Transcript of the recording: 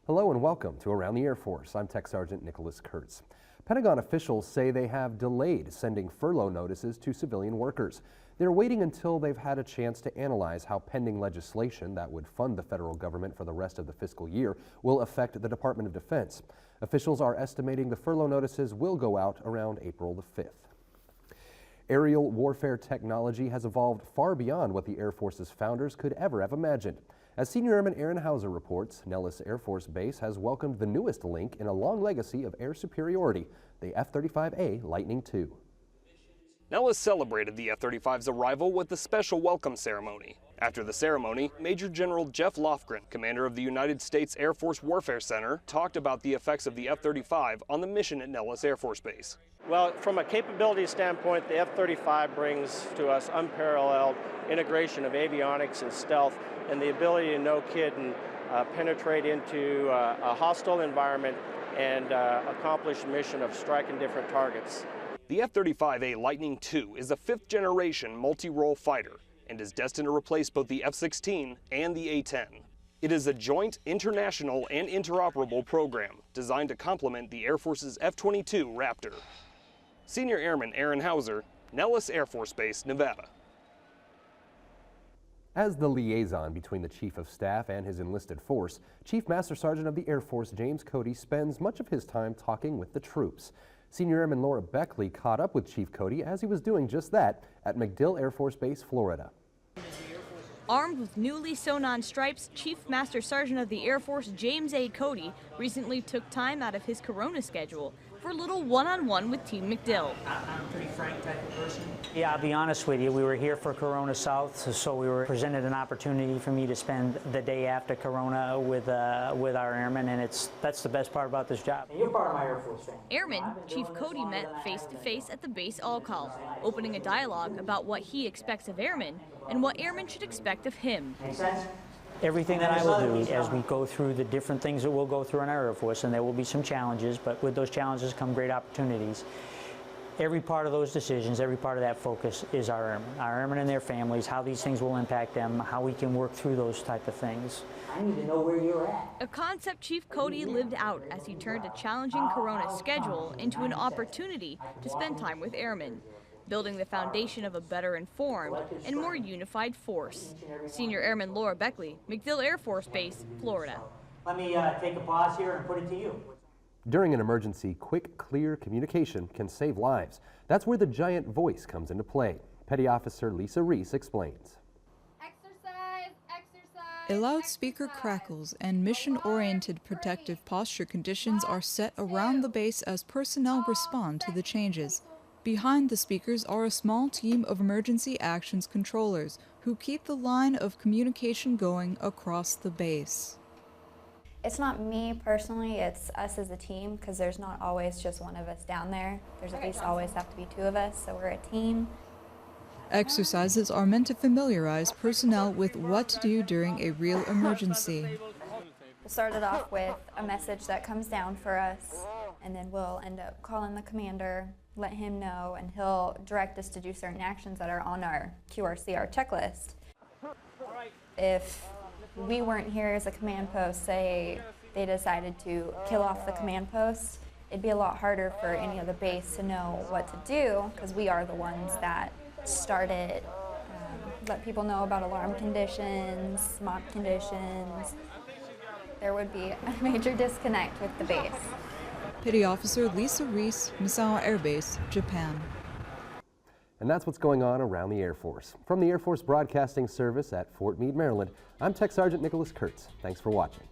Hello and welcome to Around the Air Force. I'm Tech Sergeant Nicholas Kurtz. Pentagon officials say they have delayed sending furlough notices to civilian workers. They're waiting until they've had a chance to analyze how pending legislation that would fund the federal government for the rest of the fiscal year will affect the Department of Defense. Officials are estimating the furlough notices will go out around April the 5th. Aerial warfare technology has evolved far beyond what the Air Force's founders could ever have imagined. As Senior Airman Aaron Hauser reports, Nellis Air Force Base has welcomed the newest link in a long legacy of air superiority, the F-35A Lightning II. Nellis celebrated the F-35's arrival with a special welcome ceremony. After the ceremony, Major General Jeff Lofgren, commander of the United States Air Force Warfare Center, talked about the effects of the F-35 on the mission at Nellis Air Force Base. Well, from a capability standpoint, the F-35 brings to us unparalleled integration of avionics and stealth and the ability to no kidding penetrate into a hostile environment and accomplish a mission of striking different targets. The F-35A Lightning II is a fifth-generation multi-role fighter and is destined to replace both the F-16 and the A-10. It is a joint, international, and interoperable program designed to complement the Air Force's F-22 Raptor. Senior Airman Aaron Hauser, Nellis Air Force Base, Nevada. As the liaison between the Chief of Staff and his enlisted force, Chief Master Sergeant of the Air Force James Cody spends much of his time talking with the troops. Senior Airman Laura Beckley caught up with Chief Cody as he was doing just that at MacDill Air Force Base, Florida. Armed with newly sewn-on stripes, Chief Master Sergeant of the Air Force James A. Cody recently took time out of his Corona schedule for a little one-on-one with Team MacDill. I'm a pretty frank type of person. Yeah, I'll be honest with you, we were here for Corona South, so we were presented an opportunity for me to spend the day after Corona with our airmen, and that's the best part about this job. You're part of my Air Force family. Airmen, Chief Cody met face-to-face at the base all-call, opening a dialogue about what he expects of airmen and what airmen should expect of him. Make sense? Everything that I will do as we go through the different things that we'll go through in our Air Force, and there will be some challenges, but with those challenges come great opportunities. Every part of those decisions, every part of that focus is our airmen and their families, how these things will impact them, how we can work through those type of things. I need to know where you're at. A concept Chief Cody lived out as he turned a challenging Corona schedule into an opportunity to spend time with airmen, building the foundation of a better informed and more unified force. Senior Airman Laura Beckley, MacDill Air Force Base, Florida. Let me take a pause here and put it to you. During an emergency, quick, clear communication can save lives. That's where the giant voice comes into play. Petty Officer Lisa Reese explains. Exercise, exercise, A loudspeaker crackles and mission-oriented protective posture conditions are set around the base as personnel respond to the changes. Behind the speakers are a small team of emergency actions controllers who keep the line of communication going across the base. It's not me personally, it's us as a team, because there's not always just one of us down there. There's at least always have to be two of us, so we're a team. Exercises are meant to familiarize personnel with what to do during a real emergency. We'll start it off with a message that comes down for us, and then we'll end up calling the commander, let him know, and he'll direct us to do certain actions that are on our QRC, our checklist. If we weren't here as a command post, say they decided to kill off the command post, it'd be a lot harder for any of the base to know what to do, because we are the ones that started, let people know about alarm conditions, SMOC conditions. There would be a major disconnect with the base. Petty Officer Lisa Reese, Misawa Air Base, Japan. And that's what's going on around the Air Force. From the Air Force Broadcasting Service at Fort Meade, Maryland, I'm Tech Sergeant Nicholas Kurtz. Thanks for watching.